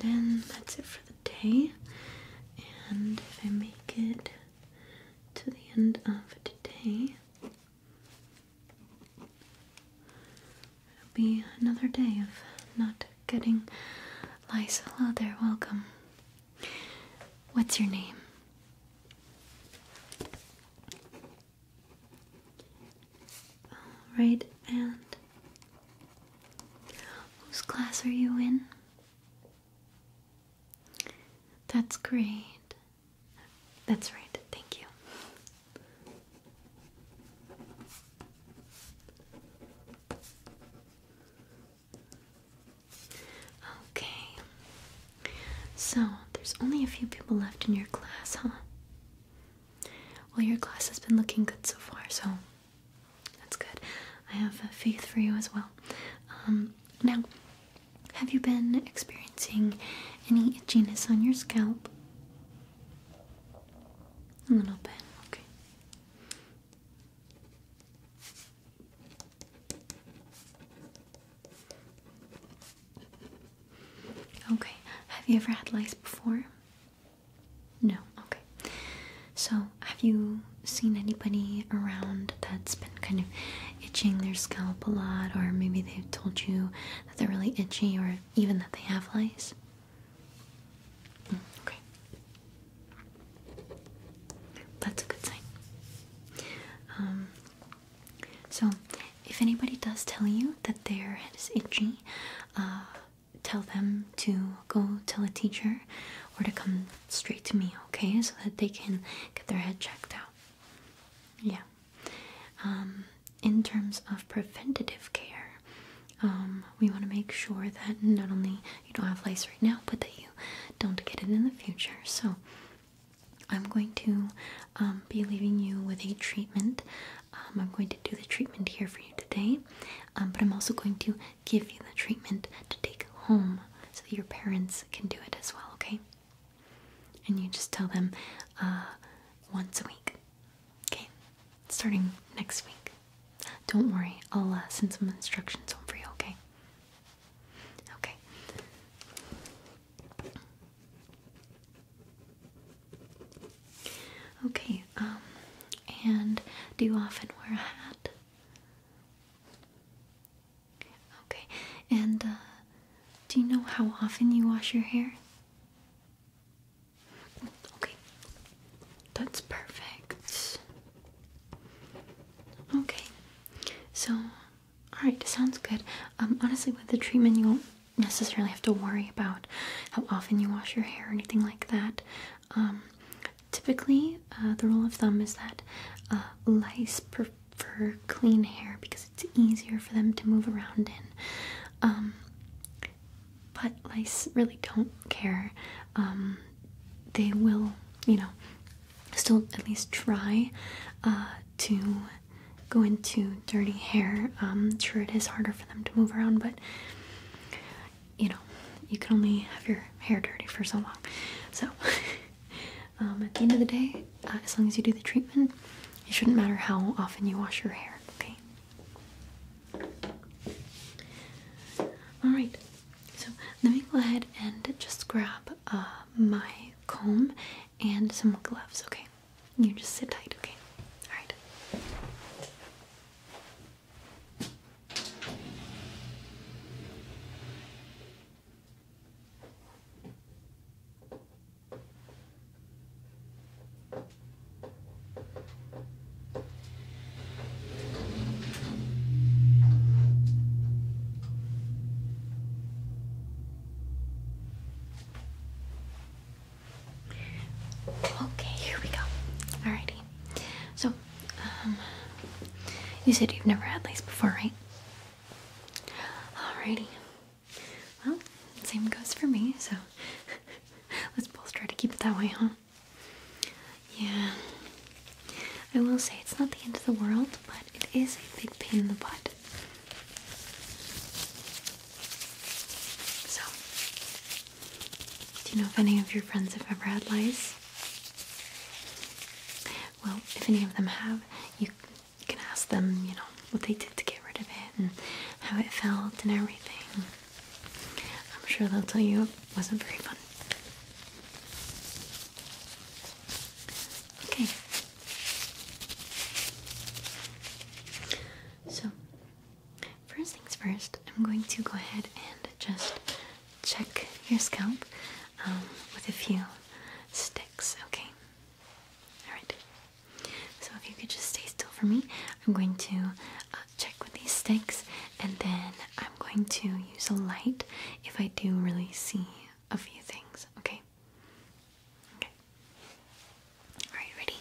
then that's it for the day. And if I make it to the end of today, it'll be another day of not getting lice. Hello there, welcome. What's your name? Alright, and whose class are you in? That's great. That's right, thank you. Okay. So, there's only a few people left in your class, huh? Well, your class has been looking good so far, so that's good. I have faith for you as well. Now, have you been experiencing any itchiness on your scalp? A little bit, okay. Okay, have you ever had lice before? No, okay. So, have you seen anybody around that's been kind of itching their scalp a lot, or maybe they've told you that they're really itchy, or even that they have lice? Okay. That's a good sign. So, if anybody does tell you that their head is itchy, tell them to go tell a teacher or to come straight to me, okay? So that they can get their head checked out. Yeah. In terms of preventative care, we want to make sure that not only you don't have lice right now, but that you don't get it in the future. So I'm going to be leaving you with a treatment. I'm going to do the treatment here for you today, but I'm also going to give you the treatment to take home so that your parents can do it as well, okay? And you just tell them once a week, okay? Starting next week. Don't worry, I'll send some instructions home for you, okay? Okay. Okay, and do you often wear a hat? Okay, and do you know how often you wash your hair? Okay, that's perfect. Okay, so, alright, sounds good. Honestly, with the treatment, you won't necessarily have to worry about how often you wash your hair or anything like that. Typically, the rule of thumb is that lice prefer clean hair because it's easier for them to move around in. But lice really don't care. They will, still at least try to go into dirty hair. Sure, it is harder for them to move around, but you can only have your hair dirty for so long. So at the end of the day, as long as you do the treatment, it shouldn't matter how often you wash your hair, okay? Alright, so let me go ahead and just grab my comb and some gloves, okay? You just sit tight, okay? Alright. Okay, here we go. Alrighty. So, you said you've never had lice before, right? Alrighty. Well, same goes for me, so let's both try to keep it that way, huh? Yeah. I will say it's not the end of the world, but it is a big pain in the butt. So, do you know if any of your friends have ever had lice? Well, if any of them have, you can ask them, what they did to get rid of it and how it felt and everything. I'm sure they'll tell you it wasn't very fun. Okay. So, first things first, I'm going to go ahead and just check your scalp with a few sticks, okay? Alright. So if you could just stay still for me, I'm going to check with these sticks, and then I'm going to use a light if I do really see a few things, okay? Okay. Alright, ready?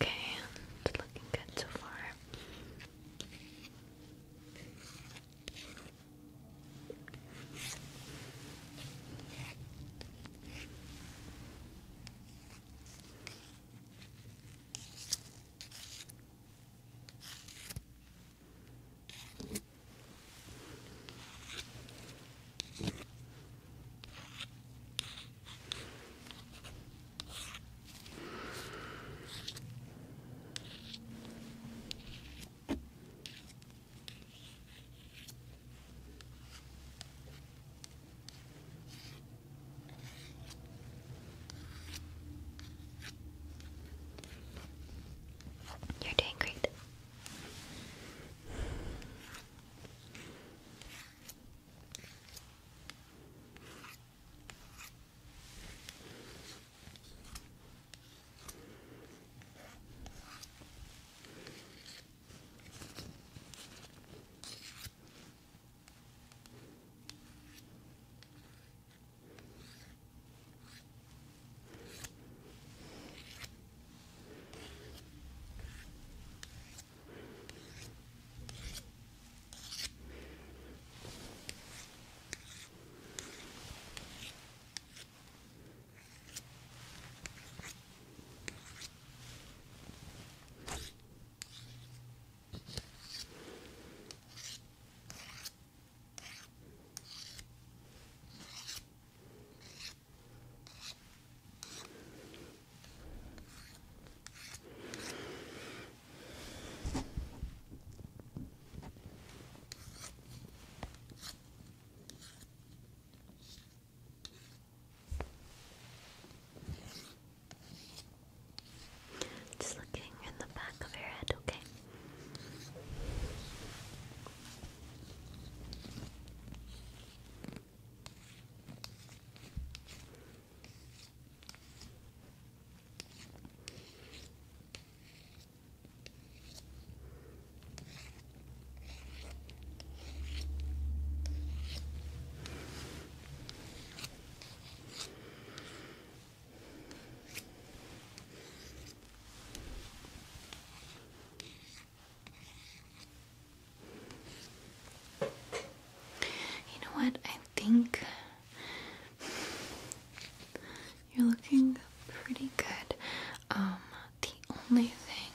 Okay, it's looking good so far. You're doing great. Just looking in the back of your head, okay? You know what? I think you're looking pretty good. The only thing,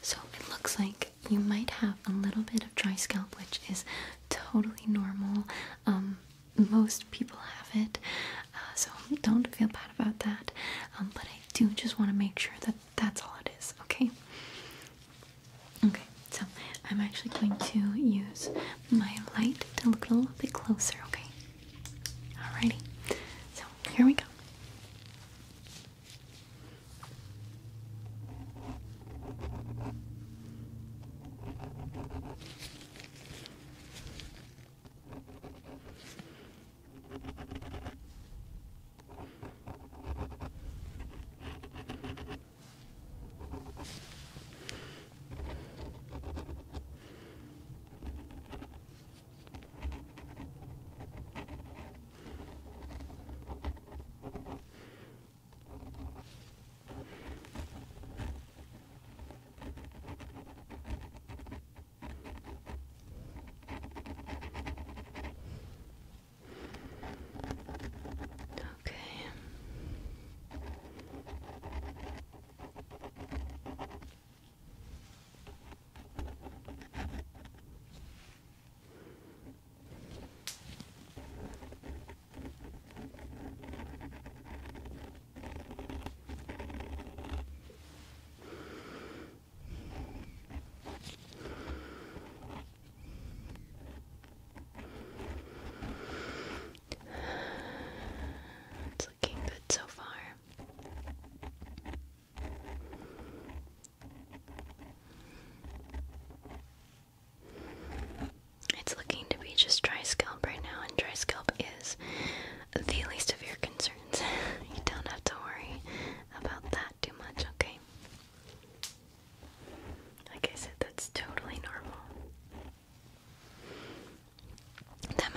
so it looks like you might have a little bit of dry scalp, which is totally normal. Most people have it, so don't feel bad about that. But I do just want to make sure that that's all it is, okay? Okay, so I'm actually going to use my light to look a little bit closer, okay? Alrighty, so here we go.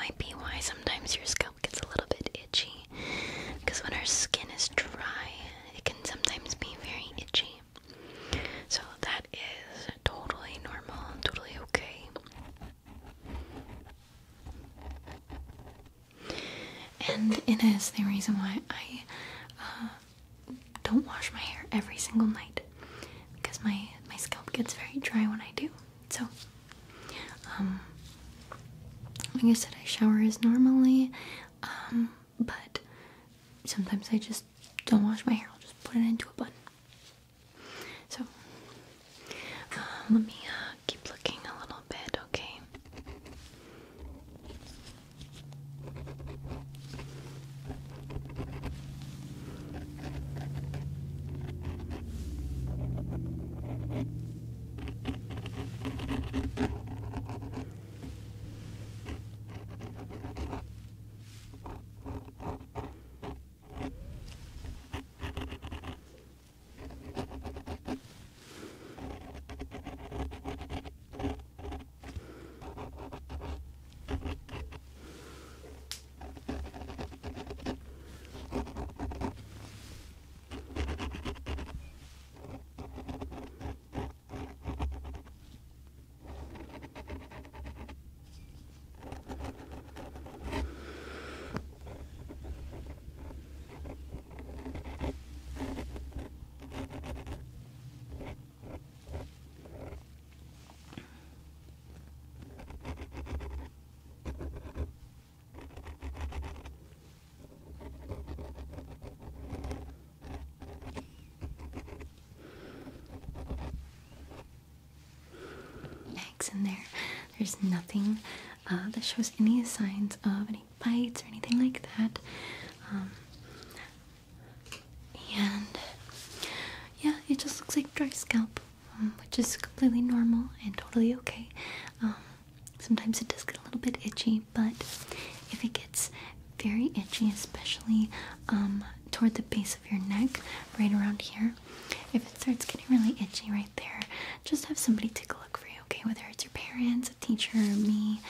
might be why sometimes your scalp gets a little bit itchy. Because when our skin is dry, it can sometimes be very itchy. So that is totally normal, totally okay. And it is the reason why I don't wash my hair every single night, because my scalp gets very dry when I do. So, like I said, I shower as normally, but sometimes I just don't wash my hair. I'll just put it into a bun. So, let me keep looking a little bit, okay? In there, there's nothing that shows any signs of any bites or anything like that, and yeah, it just looks like dry scalp, which is completely normal and totally okay. Sometimes it does get a little bit itchy, but if it gets very itchy, especially toward the base of your neck, right around here, if it starts getting really itchy right there, just have somebody take a look for you, okay? Whether it's your parents, a teacher, or me,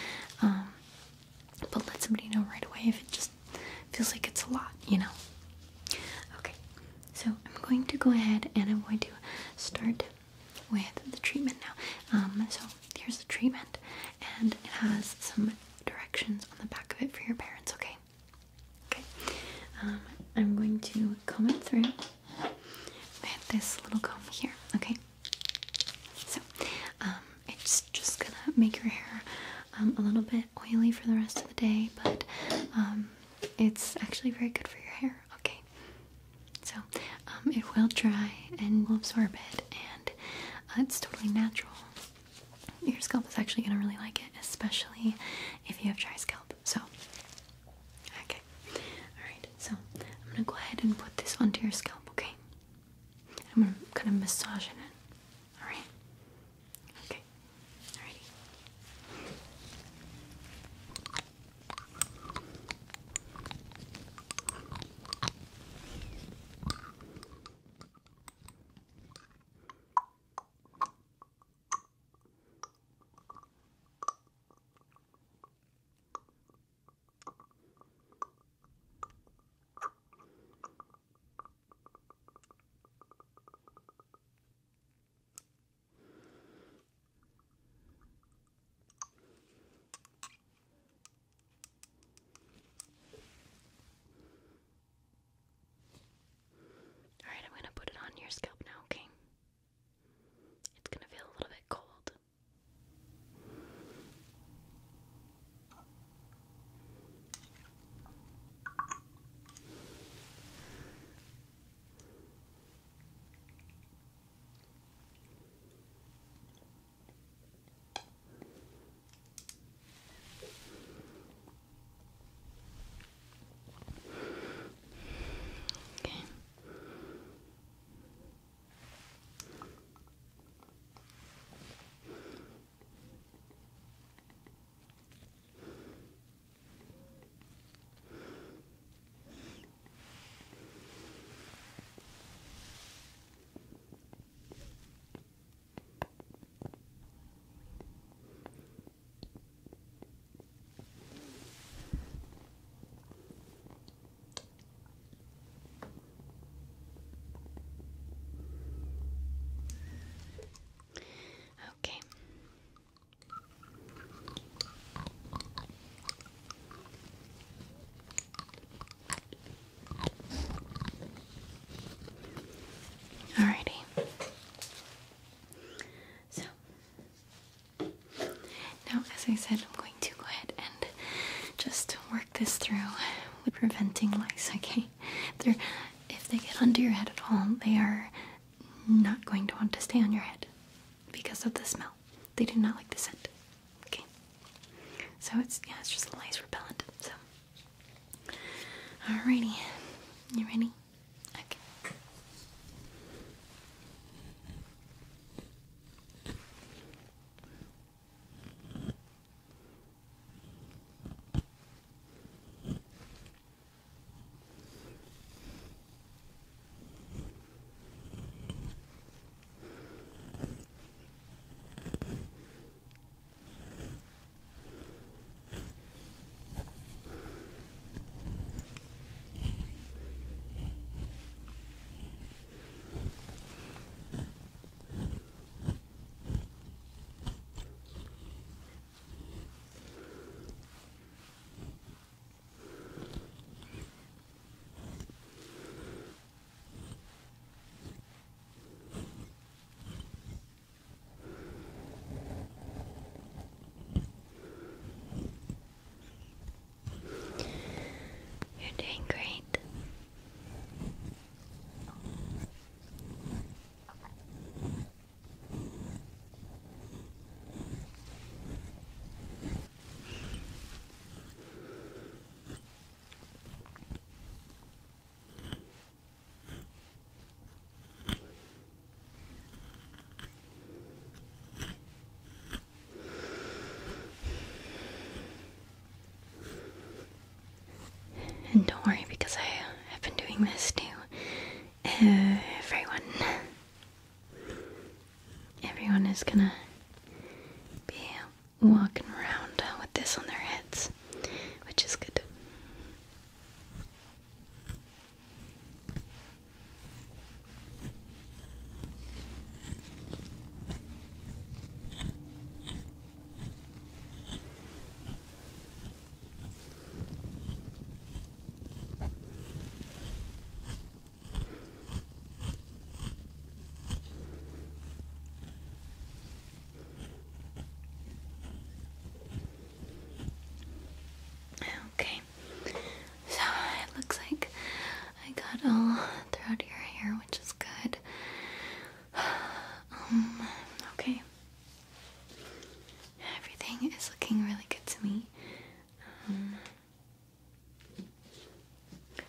but let somebody know right away if it just feels like it's a lot, you know? Okay, so I'm going to go ahead and I'm going to start with the treatment now. So here's the treatment, and it has some directions on the back of it for your parents, okay? Okay, I'm going to comb it through with this little comb here, okay? So, it's just gonna make your hair a little bit oily for the rest of the day, but it's actually very good for your hair, okay? So, it will dry and will absorb it, and it's totally natural. Your scalp is actually gonna really like it, especially if you have dry scalp. So, okay. Alright, so I'm gonna go ahead and put this onto your scalp, okay? I'm gonna kind of massage it. Alright? Okay. Alrighty. I said, I'm going to go ahead and just work this through with preventing lice, okay? If they get under your head at all, they are not going to want to stay on your head because of the smell. They do not like the scent, okay? So it's just lice repellent, so. Alrighty, you ready? Okay. You're doing great. And don't worry, because I have been doing this to everyone. Everyone is gonna be walking around with this on their heads, which is good. Okay, so it looks like I got all throughout your hair, which is good. Okay. Everything is looking really good to me.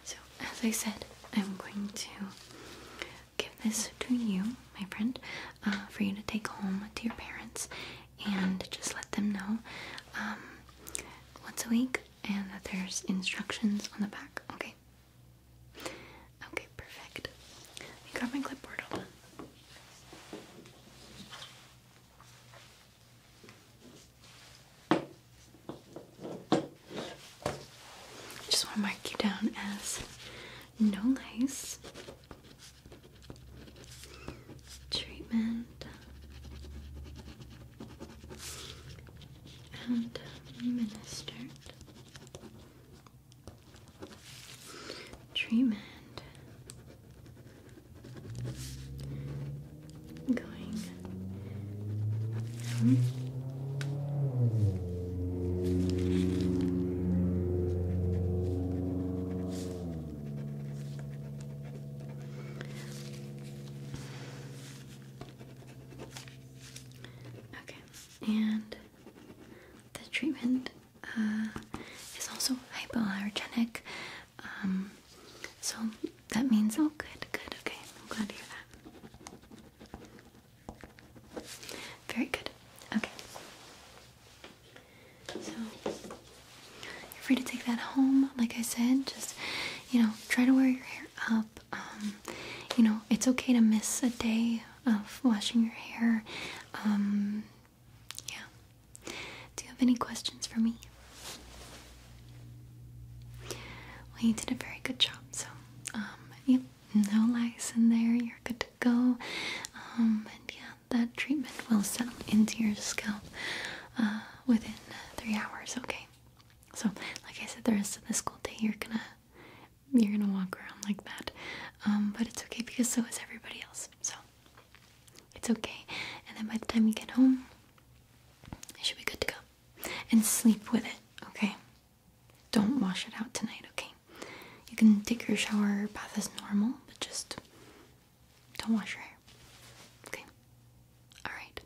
So, as I said, I'm going to give this to you, my friend, for you to take home to your parents and just let them know once a week, and that there's instructions on the back, okay? Okay, perfect. Let me grab my clipboard, hold on. I just want to mark you down as no lice, treatment, and administered, treatment, going from okay, and the treatment is also hypoallergenic. So that means, oh, good, okay. I'm glad to hear that. Very good. Okay. So you're free to take that home. Like I said, just try to wear your hair up. It's okay to miss a day of washing your hair. Yeah. Do you have any questions for me? Well, you did a very good job, so, yep, no lice in there, you're good to go, and yeah, that treatment will settle into your scalp, within 3 hours, okay? So, like I said, the rest of the school day, you're gonna walk around like that, but it's okay because so is everybody else, so, it's okay, and then by the time you get home, you should be good to go. and sleep with it, okay? Don't wash it out tonight, okay? You can take your shower or bath as normal, but just don't wash your hair. Okay? Alright.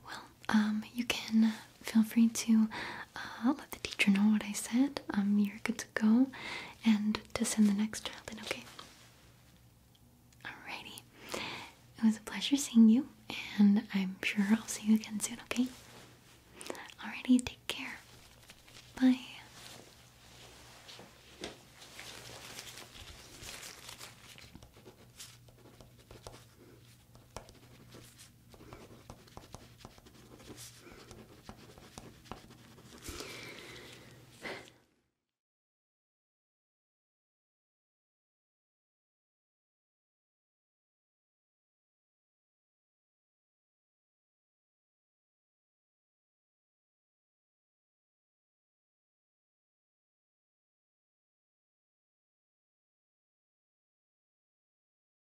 Well, you can feel free to let the teacher know what I said. You're good to go and to send the next child in, okay? Alrighty. It was a pleasure seeing you, and I'm sure I'll see you again soon, okay? Alrighty, take care. Bye.